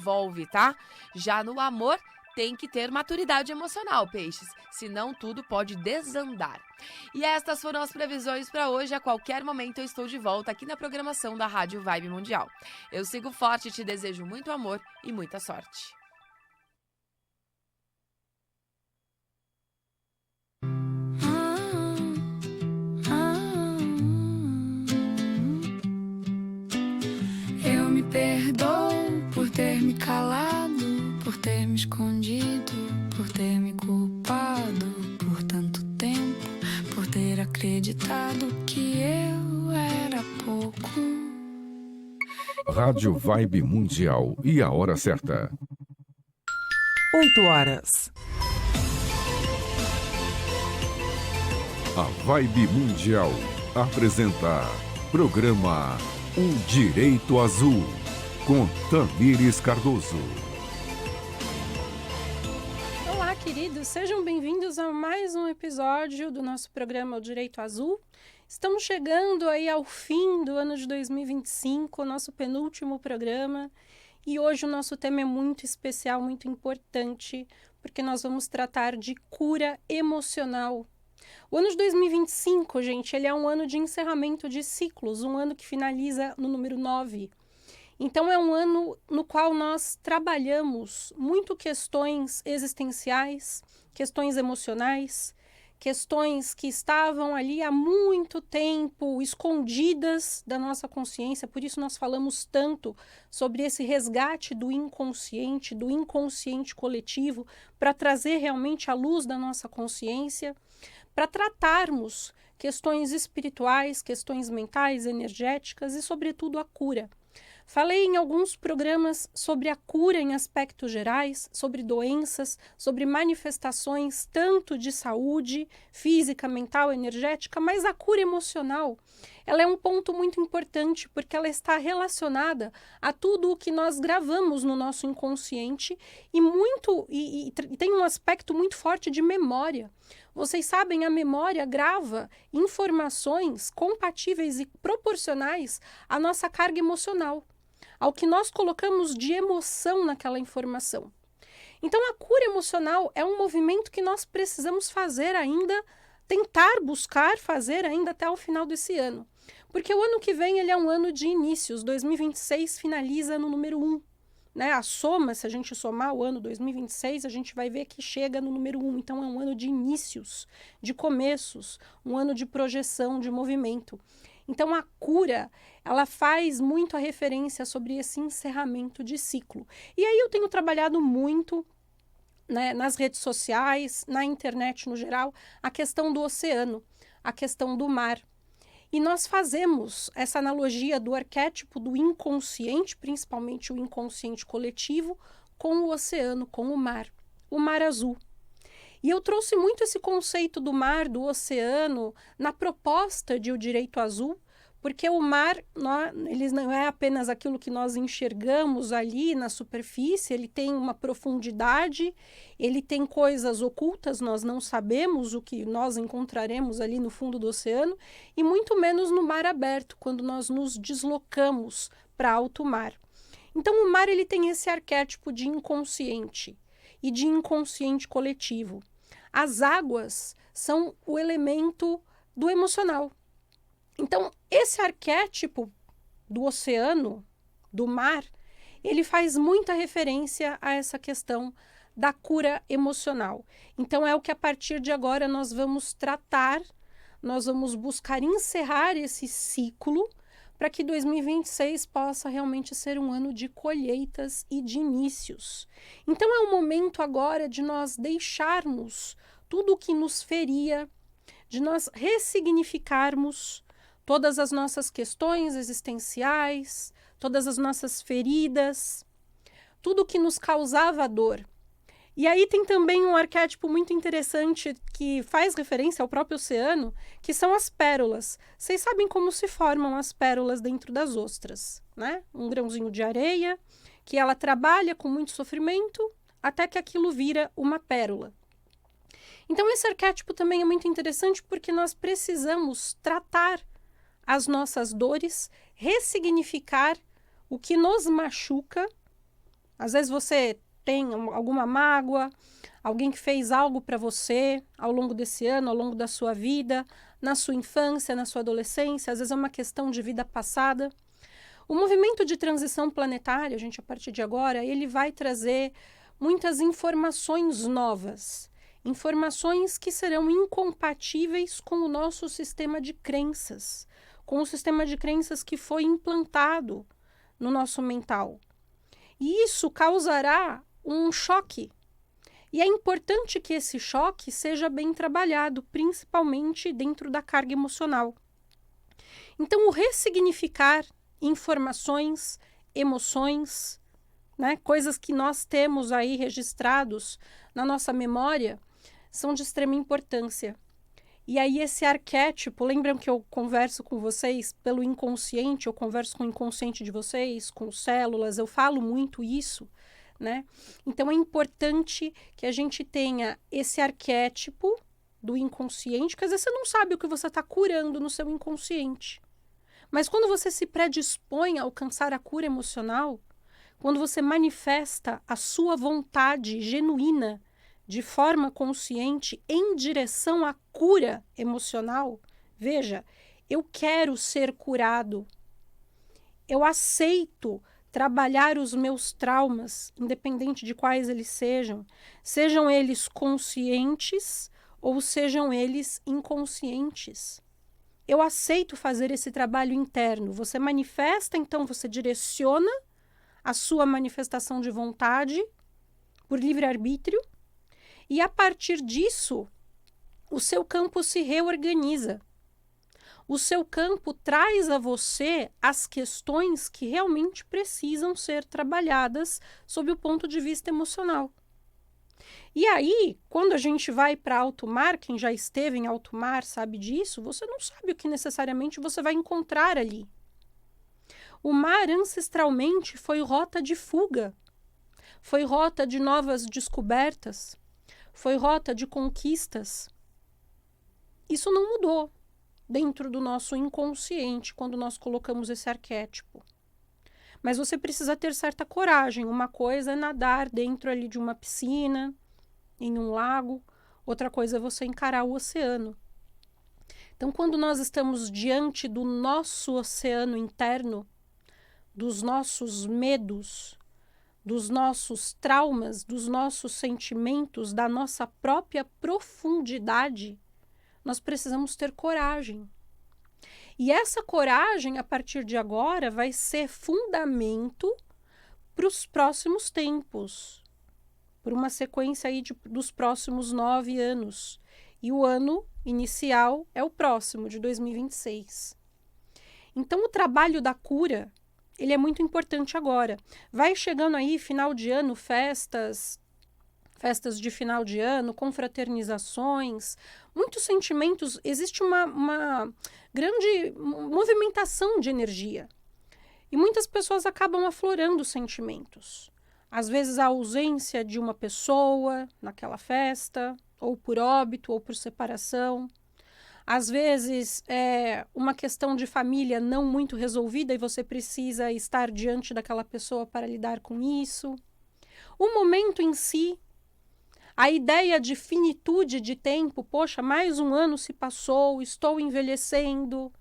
desenvolve, tá? Já no amor, tem que ter maturidade emocional, peixes, senão tudo pode desandar. E estas foram as previsões para hoje. A qualquer momento eu estou de volta aqui na programação da Rádio Vibe Mundial. Eu sigo forte e te desejo muito amor e muita sorte. Eu me perdoo por ter me calado, por ter me escondido, por ter me culpado por tanto tempo, por ter acreditado que eu era pouco. Rádio Vibe Mundial e a hora certa. 8 horas. A Vibe Mundial apresenta programa O Direito Azul, com Tamires Cardoso. Olá, queridos, sejam bem-vindos a mais um episódio do nosso programa O Direito Azul. Estamos chegando aí ao fim do ano de 2025, nosso penúltimo programa, e hoje o nosso tema é muito especial, muito importante, porque nós vamos tratar de cura emocional. O ano de 2025, gente, ele é um ano de encerramento de ciclos, um ano que finaliza no número 9. Então, é um ano no qual nós trabalhamos muito questões existenciais, questões emocionais, questões que estavam ali há muito tempo escondidas da nossa consciência. Por isso nós falamos tanto sobre esse resgate do inconsciente coletivo, para trazer realmente a luz da nossa consciência, para tratarmos questões espirituais, questões mentais, energéticas e, sobretudo, a cura. Falei em alguns programas sobre a cura em aspectos gerais, sobre doenças, sobre manifestações tanto de saúde, física, mental, energética, mas a cura emocional, ela é um ponto muito importante porque ela está relacionada a tudo o que nós gravamos no nosso inconsciente e tem um aspecto muito forte de memória. Vocês sabem, a memória grava informações compatíveis e proporcionais à nossa carga emocional, ao que nós colocamos de emoção naquela informação. Então, a cura emocional é um movimento que nós precisamos fazer ainda, tentar buscar fazer ainda até o final desse ano. Porque o ano que vem ele é um ano de inícios, 2026 finaliza no número 1. Né? A soma, se a gente somar o ano 2026, a gente vai ver que chega no número 1. Então, é um ano de inícios, de começos, um ano de projeção, de movimento. Então, a cura, ela faz muito a referência sobre esse encerramento de ciclo. E aí eu tenho trabalhado muito, né, nas redes sociais, na internet no geral, a questão do oceano, a questão do mar. E nós fazemos essa analogia do arquétipo do inconsciente, principalmente o inconsciente coletivo, com o oceano, com o mar azul. E eu trouxe muito esse conceito do mar, do oceano, na proposta de O Direito Azul, porque o mar, ele não é apenas aquilo que nós enxergamos ali na superfície, ele tem uma profundidade, ele tem coisas ocultas, nós não sabemos o que nós encontraremos ali no fundo do oceano, e muito menos no mar aberto, quando nós nos deslocamos para alto mar. Então o mar ele tem esse arquétipo de inconsciente e de inconsciente coletivo. As águas são o elemento do emocional. Então, esse arquétipo do oceano, do mar, ele faz muita referência a essa questão da cura emocional. Então, é o que a partir de agora nós vamos tratar, nós vamos buscar encerrar esse ciclo para que 2026 possa realmente ser um ano de colheitas e de inícios. Então, é o momento agora de nós deixarmos tudo o que nos feria, de nós ressignificarmos todas as nossas questões existenciais, todas as nossas feridas, tudo o que nos causava dor. E aí tem também um arquétipo muito interessante que faz referência ao próprio oceano, que são as pérolas. Vocês sabem como se formam as pérolas dentro das ostras, né? Um grãozinho de areia, que ela trabalha com muito sofrimento, até que aquilo vira uma pérola. Então esse arquétipo também é muito interessante porque nós precisamos tratar as nossas dores, ressignificar o que nos machuca Às vezes você tem alguma mágoa, alguém que fez algo para você ao longo desse ano, ao longo da sua vida, na sua infância, na sua adolescência, às vezes é uma questão de vida passada. O movimento de transição planetária, gente, a partir de agora, ele vai trazer muitas informações novas, informações que serão incompatíveis com o nosso sistema de crenças, com o sistema de crenças que foi implantado no nosso mental. E isso causará um choque. E é importante que esse choque seja bem trabalhado, principalmente dentro da carga emocional. Então, o ressignificar informações, emoções, né, coisas que nós temos aí registrados na nossa memória, são de extrema importância. E aí esse arquétipo, lembram que eu converso com vocês pelo inconsciente, eu converso com o inconsciente de vocês, com células, eu falo muito isso, né? Então é importante que a gente tenha esse arquétipo do inconsciente, porque às vezes você não sabe o que você está curando no seu inconsciente. Mas quando você se predispõe a alcançar a cura emocional, quando você manifesta a sua vontade genuína de forma consciente em direção à cura emocional, veja, eu quero ser curado, eu aceito trabalhar os meus traumas, independente de quais eles sejam eles conscientes ou sejam eles inconscientes. Eu aceito fazer esse trabalho interno. Você manifesta, então você direciona a sua manifestação de vontade por livre-arbítrio, e a partir disso, o seu campo se reorganiza. O seu campo traz a você as questões que realmente precisam ser trabalhadas sob o ponto de vista emocional. E aí, quando a gente vai para alto mar, quem já esteve em alto mar sabe disso, você não sabe o que necessariamente você vai encontrar ali. O mar ancestralmente foi rota de fuga, foi rota de novas descobertas, foi rota de conquistas. Isso não mudou dentro do nosso inconsciente quando nós colocamos esse arquétipo. Mas você precisa ter certa coragem. Uma coisa é nadar dentro ali de uma piscina, em um lago, outra coisa é você encarar o oceano. Então, quando nós estamos diante do nosso oceano interno, dos nossos medos, dos nossos traumas, dos nossos sentimentos, da nossa própria profundidade, nós precisamos ter coragem. E essa coragem, a partir de agora, vai ser fundamento para os próximos tempos, por uma sequência aí dos próximos 9 anos. E o ano inicial é o próximo, de 2026. Então, o trabalho da cura, ele é muito importante agora. Vai chegando aí final de ano, festas de final de ano, confraternizações, muitos sentimentos, existe uma grande movimentação de energia. E muitas pessoas acabam aflorando sentimentos. Às vezes a ausência de uma pessoa naquela festa, ou por óbito, ou por separação. Às vezes é uma questão de família não muito resolvida e você precisa estar diante daquela pessoa para lidar com isso. O momento em si, a ideia de finitude de tempo, poxa, mais um ano se passou, estou envelhecendo,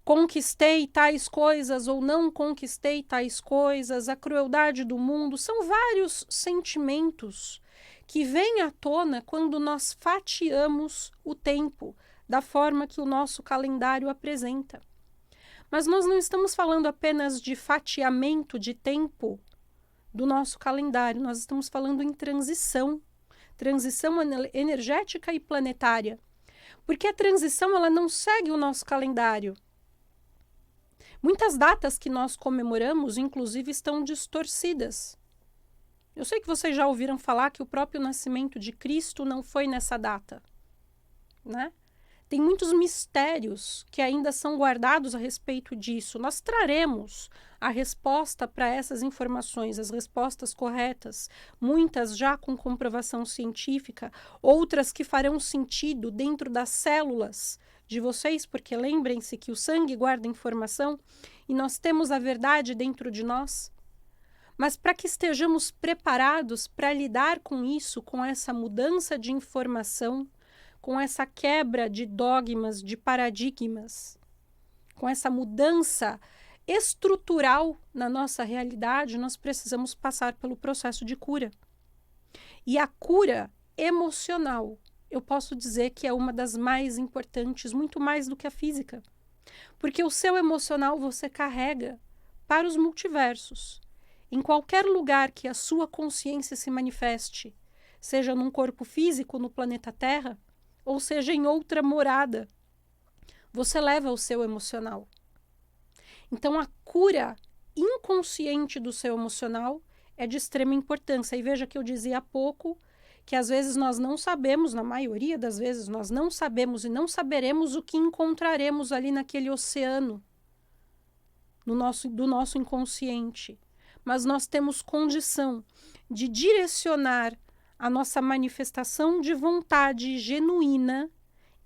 conquistei tais coisas ou não conquistei tais coisas, a crueldade do mundo, são vários sentimentos que vêm à tona quando nós fatiamos o tempo da forma que o nosso calendário apresenta. Mas nós não estamos falando apenas de fatiamento de tempo do nosso calendário, nós estamos falando em transição energética e planetária. Porque a transição ela não segue o nosso calendário. Muitas datas que nós comemoramos, inclusive, estão distorcidas. Eu sei que vocês já ouviram falar que o próprio nascimento de Cristo não foi nessa data, né? Tem muitos mistérios que ainda são guardados a respeito disso. Nós traremos a resposta para essas informações, as respostas corretas, muitas já com comprovação científica, outras que farão sentido dentro das células de vocês, porque lembrem-se que o sangue guarda informação e nós temos a verdade dentro de nós. mas para que estejamos preparados para lidar com isso, com essa mudança de informação, com essa quebra de dogmas, de paradigmas, com essa mudança estrutural na nossa realidade, nós precisamos passar pelo processo de cura. E a cura emocional, eu posso dizer que é uma das mais importantes, muito mais do que a física. Porque o seu emocional você carrega para os multiversos. Em qualquer lugar que a sua consciência se manifeste, seja num corpo físico no planeta Terra, ou seja em outra morada, você leva o seu emocional. Então, a cura inconsciente do seu emocional é de extrema importância. E veja que eu dizia há pouco que às vezes nós não sabemos, na maioria das vezes nós não sabemos e não saberemos o que encontraremos ali naquele oceano do nosso inconsciente. Mas nós temos condição de direcionar a nossa manifestação de vontade genuína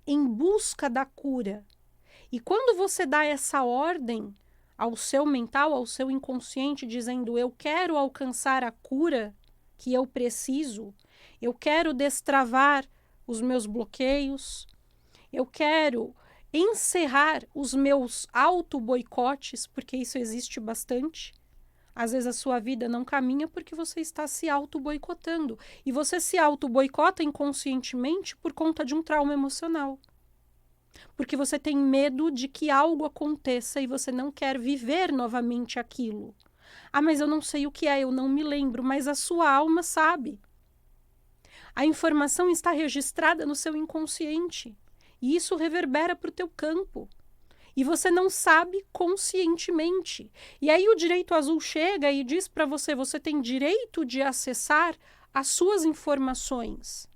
em busca da cura. E quando você dá essa ordem ao seu mental, ao seu inconsciente, dizendo eu quero alcançar a cura que eu preciso, eu quero destravar os meus bloqueios, eu quero encerrar os meus auto-boicotes, porque isso existe bastante. Às vezes a sua vida não caminha porque você está se auto-boicotando. E você se auto-boicota inconscientemente por conta de um trauma emocional. Porque você tem medo de que algo aconteça e você não quer viver novamente aquilo. Ah, mas eu não sei o que é, eu não me lembro, mas a sua alma sabe. A informação está registrada no seu inconsciente. E isso reverbera para o teu campo. E você não sabe conscientemente. E aí o direito azul chega e diz para você, você tem direito de acessar as suas informações.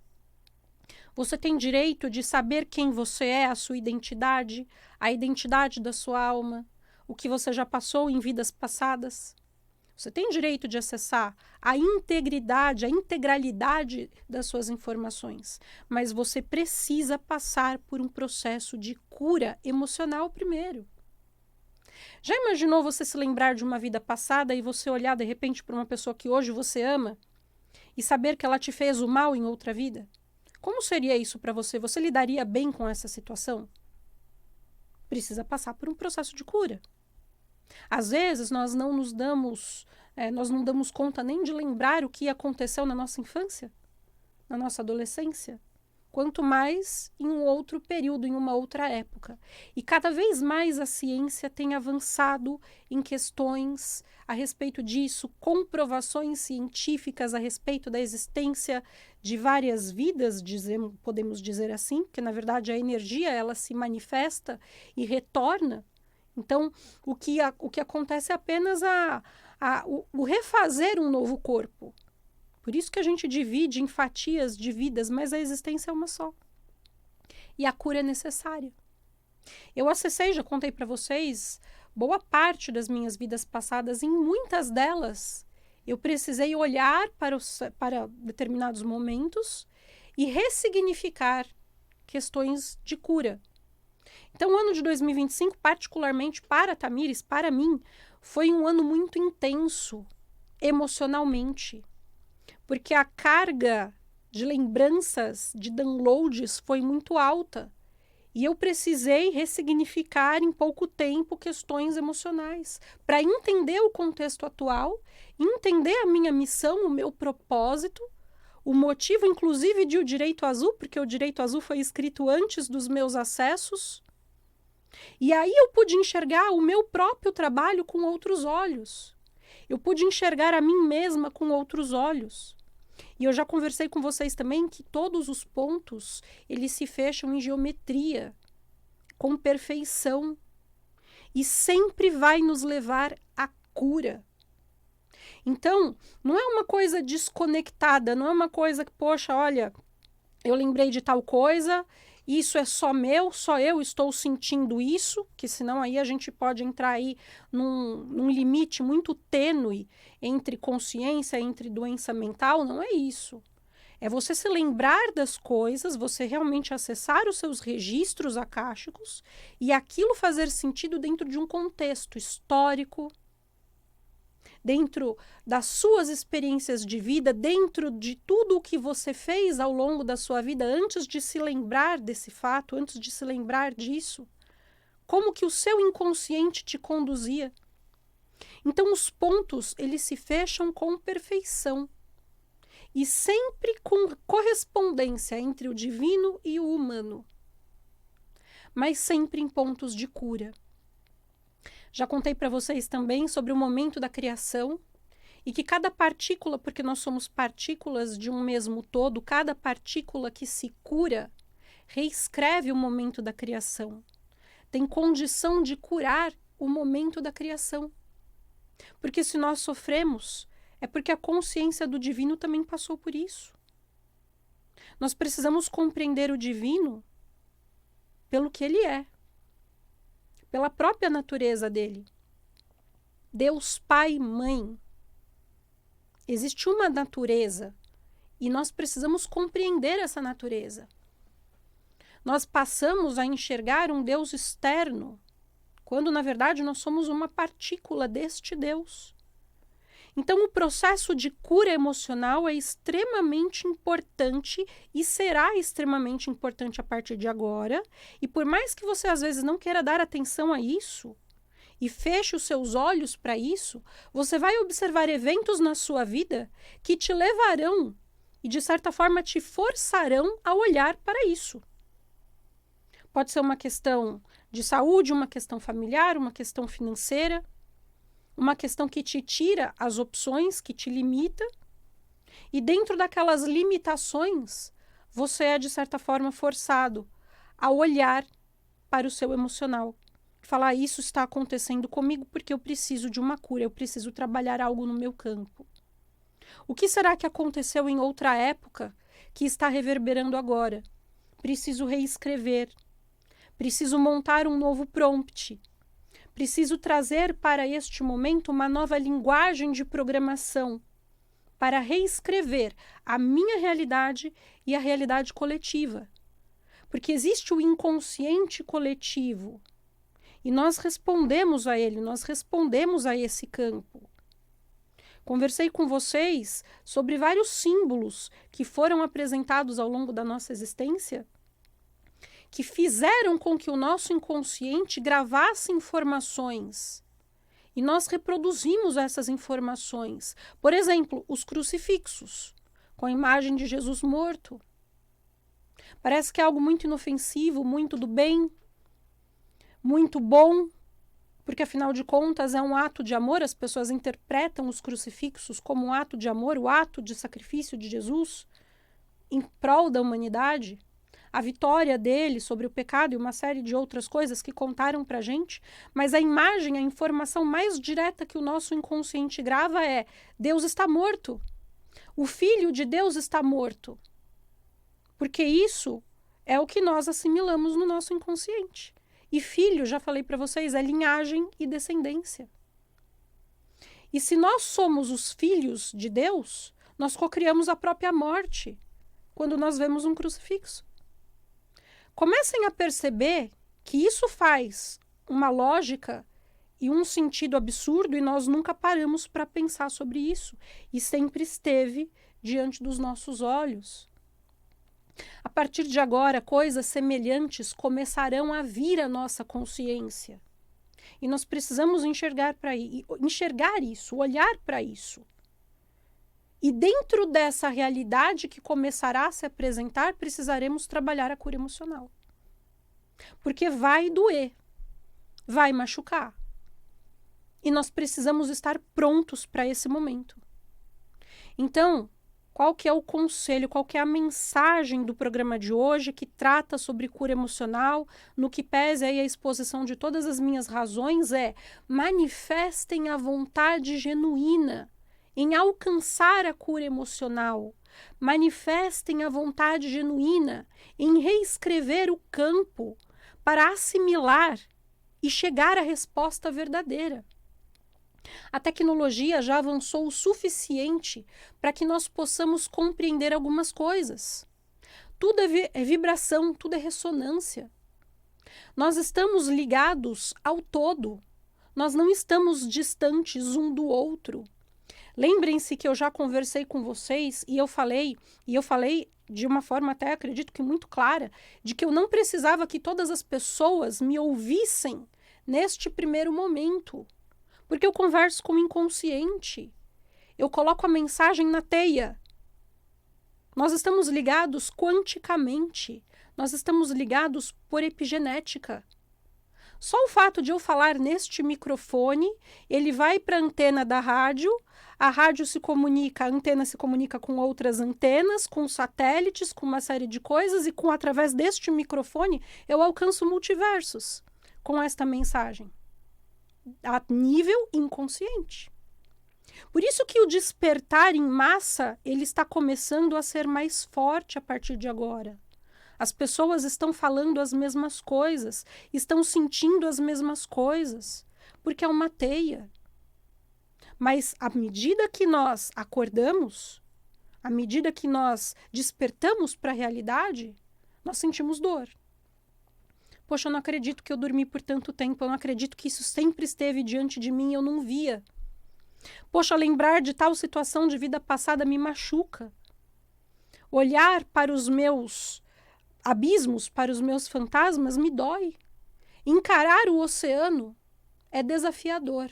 Você tem direito de saber quem você é, a sua identidade, a identidade da sua alma, o que você já passou em vidas passadas. Você tem direito de acessar a integridade, a integralidade das suas informações, mas você precisa passar por um processo de cura emocional primeiro. Já imaginou você se lembrar de uma vida passada e você olhar de repente para uma pessoa que hoje você ama e saber que ela te fez o mal em outra vida? Como seria isso para você? Você lidaria bem com essa situação? Precisa passar por um processo de cura. Às vezes nós não damos conta nem de lembrar o que aconteceu na nossa infância, na nossa adolescência, quanto mais em um outro período, em uma outra época. E cada vez mais a ciência tem avançado em questões a respeito disso, comprovações científicas a respeito da existência de várias vidas, podemos dizer assim, porque na verdade a energia ela se manifesta e retorna. Então, o que acontece é apenas o refazer um novo corpo. Por isso que a gente divide em fatias de vidas, mas a existência é uma só. E a cura é necessária. Eu acessei, já contei para vocês, boa parte das minhas vidas passadas, em muitas delas, eu precisei olhar para determinados momentos e ressignificar questões de cura. Então, o ano de 2025, particularmente para a Tamires, para mim, foi um ano muito intenso emocionalmente, porque a carga de lembranças, de downloads foi muito alta e eu precisei ressignificar em pouco tempo questões emocionais para entender o contexto atual, entender a minha missão, o meu propósito, o motivo, inclusive, de o Direito Azul, porque o Direito Azul foi escrito antes dos meus acessos. E aí eu pude enxergar o meu próprio trabalho com outros olhos. Eu pude enxergar a mim mesma com outros olhos. E eu já conversei com vocês também que todos os pontos, eles se fecham em geometria, com perfeição. E sempre vai nos levar à cura. Então, não é uma coisa desconectada, não é uma coisa que, poxa, olha, eu lembrei de tal coisa, isso é só meu, só eu estou sentindo isso, que senão aí a gente pode entrar aí num limite muito tênue entre consciência, entre doença mental, não é isso. É você se lembrar das coisas, você realmente acessar os seus registros akáshicos e aquilo fazer sentido dentro de um contexto histórico, dentro das suas experiências de vida, dentro de tudo o que você fez ao longo da sua vida, antes de se lembrar desse fato, antes de se lembrar disso, como que o seu inconsciente te conduzia. Então os pontos, eles se fecham com perfeição e sempre com correspondência entre o divino e o humano, mas sempre em pontos de cura. Já contei para vocês também sobre o momento da criação e que cada partícula, porque nós somos partículas de um mesmo todo, cada partícula que se cura reescreve o momento da criação. Tem condição de curar o momento da criação. Porque se nós sofremos, é porque a consciência do divino também passou por isso. Nós precisamos compreender o divino pelo que ele é, pela própria natureza dele. Deus Pai e Mãe. Existe uma natureza e nós precisamos compreender essa natureza. Nós passamos a enxergar um Deus externo, quando na verdade nós somos uma partícula deste Deus. Então o processo de cura emocional é extremamente importante e será extremamente importante a partir de agora. E por mais que você às vezes não queira dar atenção a isso e feche os seus olhos para isso, você vai observar eventos na sua vida que te levarão e de certa forma te forçarão a olhar para isso. Pode ser uma questão de saúde, uma questão familiar, uma questão financeira, uma questão que te tira as opções, que te limita. E dentro daquelas limitações, você é, de certa forma, forçado a olhar para o seu emocional. Falar, isso está acontecendo comigo porque eu preciso de uma cura, eu preciso trabalhar algo no meu campo. O que será que aconteceu em outra época que está reverberando agora? Preciso reescrever. Preciso montar um novo prompt. Preciso trazer para este momento uma nova linguagem de programação para reescrever a minha realidade e a realidade coletiva. Porque existe o inconsciente coletivo e nós respondemos a ele, nós respondemos a esse campo. Conversei com vocês sobre vários símbolos que foram apresentados ao longo da nossa existência, que fizeram com que o nosso inconsciente gravasse informações. E nós reproduzimos essas informações. Por exemplo, os crucifixos, com a imagem de Jesus morto. Parece que é algo muito inofensivo, muito do bem, muito bom, porque afinal de contas é um ato de amor. As pessoas interpretam os crucifixos como um ato de amor, o ato de sacrifício de Jesus em prol da humanidade. A vitória dele sobre o pecado e uma série de outras coisas que contaram pra gente, mas a imagem, a informação mais direta que o nosso inconsciente grava é: Deus está morto. O Filho de Deus está morto. Porque isso é o que nós assimilamos no nosso inconsciente. E filho, já falei para vocês, é linhagem e descendência. E se nós somos os filhos de Deus, nós cocriamos a própria morte quando nós vemos um crucifixo. Comecem a perceber que isso faz uma lógica e um sentido absurdo e nós nunca paramos para pensar sobre isso. E sempre esteve diante dos nossos olhos. A partir de agora, coisas semelhantes começarão a vir à nossa consciência. E nós precisamos enxergar isso, olhar para isso. E dentro dessa realidade que começará a se apresentar, precisaremos trabalhar a cura emocional. Porque vai doer, vai machucar. E nós precisamos estar prontos para esse momento. Então, qual que é o conselho, qual que é a mensagem do programa de hoje que trata sobre cura emocional, no que pese aí a exposição de todas as minhas razões, é: manifestem a vontade genuína em alcançar a cura emocional. Manifestem a vontade genuína em reescrever o campo para assimilar e chegar à resposta verdadeira. A tecnologia já avançou o suficiente para que nós possamos compreender algumas coisas. Tudo é vibração, tudo é ressonância. Nós estamos ligados ao todo. Nós não estamos distantes um do outro. Lembrem-se que eu já conversei com vocês e eu falei de uma forma até, acredito que muito clara, de que eu não precisava que todas as pessoas me ouvissem neste primeiro momento, porque eu converso com o inconsciente. Eu coloco a mensagem na teia. Nós estamos ligados quanticamente. Nós estamos ligados por epigenética. Só o fato de eu falar neste microfone, ele vai para a antena da rádio, a rádio se comunica, a antena se comunica com outras antenas, com satélites, com uma série de coisas, e através deste microfone eu alcanço multiversos com esta mensagem, a nível inconsciente. Por isso que o despertar em massa, ele está começando a ser mais forte a partir de agora. As pessoas estão falando as mesmas coisas, estão sentindo as mesmas coisas, porque é uma teia. Mas à medida que nós acordamos, à medida que nós despertamos para a realidade, nós sentimos dor. Poxa, eu não acredito que eu dormi por tanto tempo, eu não acredito que isso sempre esteve diante de mim e eu não via. Poxa, lembrar de tal situação de vida passada me machuca. Olhar para os meus abismos, para os meus fantasmas, me dói. Encarar o oceano é desafiador.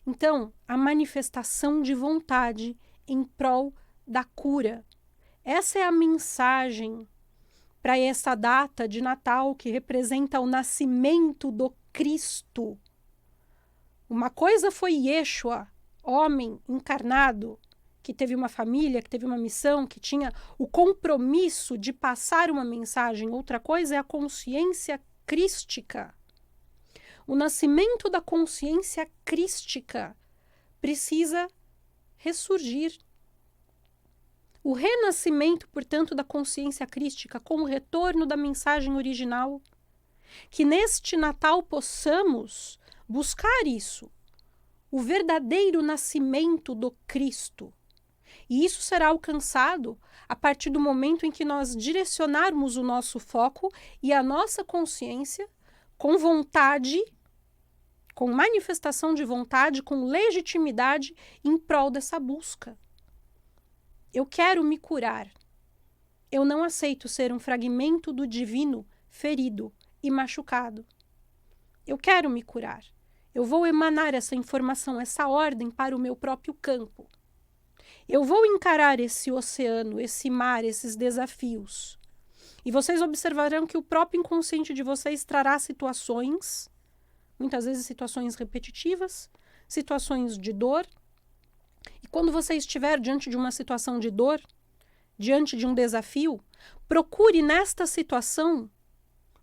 Então, a manifestação de vontade em prol da cura. Essa é a mensagem para essa data de Natal que representa o nascimento do Cristo. Uma coisa foi Yeshua, homem encarnado, que teve uma família, que teve uma missão, que tinha o compromisso de passar uma mensagem. Outra coisa é a consciência crística. O nascimento da consciência crística precisa ressurgir. O renascimento, portanto, da consciência crística com o retorno da mensagem original. Que neste Natal possamos buscar isso, o verdadeiro nascimento do Cristo. E isso será alcançado a partir do momento em que nós direcionarmos o nosso foco e a nossa consciência com vontade, com manifestação de vontade, com legitimidade em prol dessa busca. Eu quero me curar. Eu não aceito ser um fragmento do divino ferido e machucado. Eu quero me curar. Eu vou emanar essa informação, essa ordem para o meu próprio campo. Eu vou encarar esse oceano, esse mar, esses desafios. E vocês observarão que o próprio inconsciente de vocês trará situações, muitas vezes situações repetitivas, situações de dor. E quando você estiver diante de uma situação de dor, diante de um desafio, procure nesta situação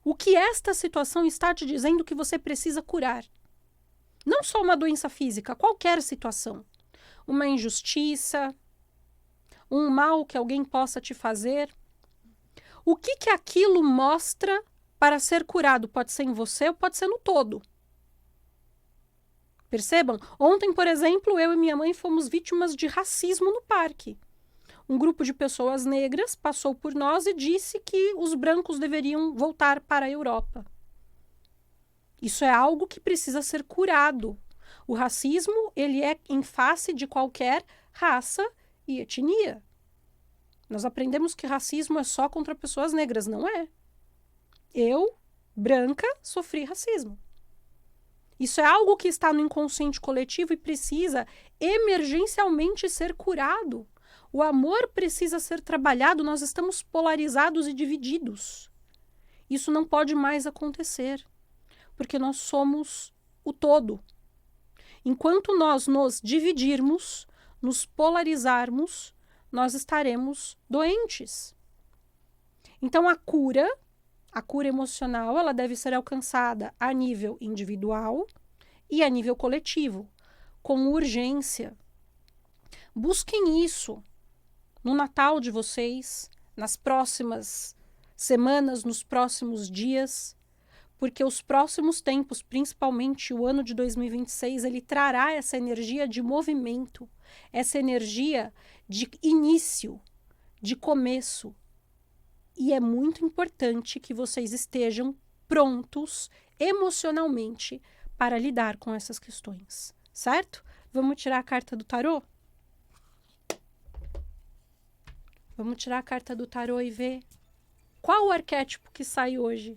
o que esta situação está te dizendo que você precisa curar. Não só uma doença física, qualquer situação. Uma injustiça, um mal que alguém possa te fazer. O que aquilo mostra para ser curado? Pode ser em você ou pode ser no todo. Percebam? Ontem, por exemplo, eu e minha mãe fomos vítimas de racismo no parque. Um grupo de pessoas negras passou por nós e disse que os brancos deveriam voltar para a Europa. Isso é algo que precisa ser curado. O racismo, ele é em face de qualquer raça e etnia. Nós aprendemos que racismo é só contra pessoas negras, não é? Eu, branca, sofri racismo. Isso é algo que está no inconsciente coletivo e precisa emergencialmente ser curado. O amor precisa ser trabalhado, nós estamos polarizados e divididos. Isso não pode mais acontecer, porque nós somos o todo. Enquanto nós nos dividirmos, nos polarizarmos, nós estaremos doentes. Então a cura emocional, ela deve ser alcançada a nível individual e a nível coletivo, com urgência. Busquem isso no Natal de vocês, nas próximas semanas, nos próximos dias, porque os próximos tempos, principalmente o ano de 2026, ele trará essa energia de movimento, essa energia de início, de começo. E é muito importante que vocês estejam prontos emocionalmente para lidar com essas questões, certo? Vamos tirar a carta do tarô? Vamos tirar a carta do tarô e ver qual o arquétipo que sai hoje.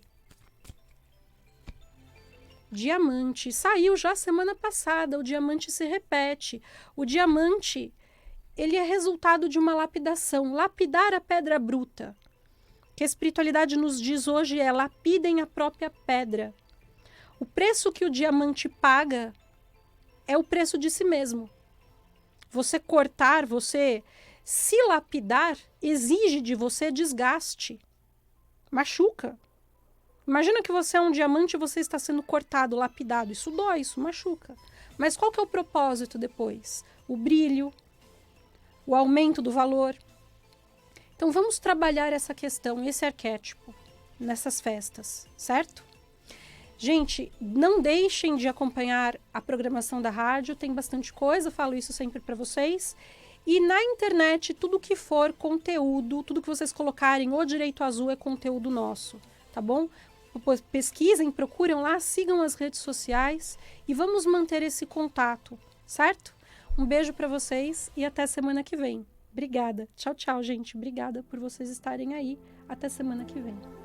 Diamante. Saiu já semana passada, o diamante se repete. O diamante, ele é resultado de uma lapidação, lapidar a pedra bruta. O que a espiritualidade nos diz hoje é: lapidem a própria pedra. O preço que o diamante paga é o preço de si mesmo. Você cortar, você se lapidar, exige de você desgaste. Machuca. Imagina que você é um diamante e você está sendo cortado, lapidado. Isso dói, isso machuca. Mas qual que é o propósito depois? O brilho, o aumento do valor. Então vamos trabalhar essa questão, esse arquétipo, nessas festas, certo? Gente, não deixem de acompanhar a programação da rádio, tem bastante coisa, falo isso sempre para vocês. E na internet, tudo que for conteúdo, tudo que vocês colocarem, o Direito Azul é conteúdo nosso, tá bom? Pesquisem, procurem lá, sigam as redes sociais e vamos manter esse contato, certo? Um beijo para vocês e até semana que vem. Obrigada. Tchau, tchau, gente. Obrigada por vocês estarem aí. Até semana que vem.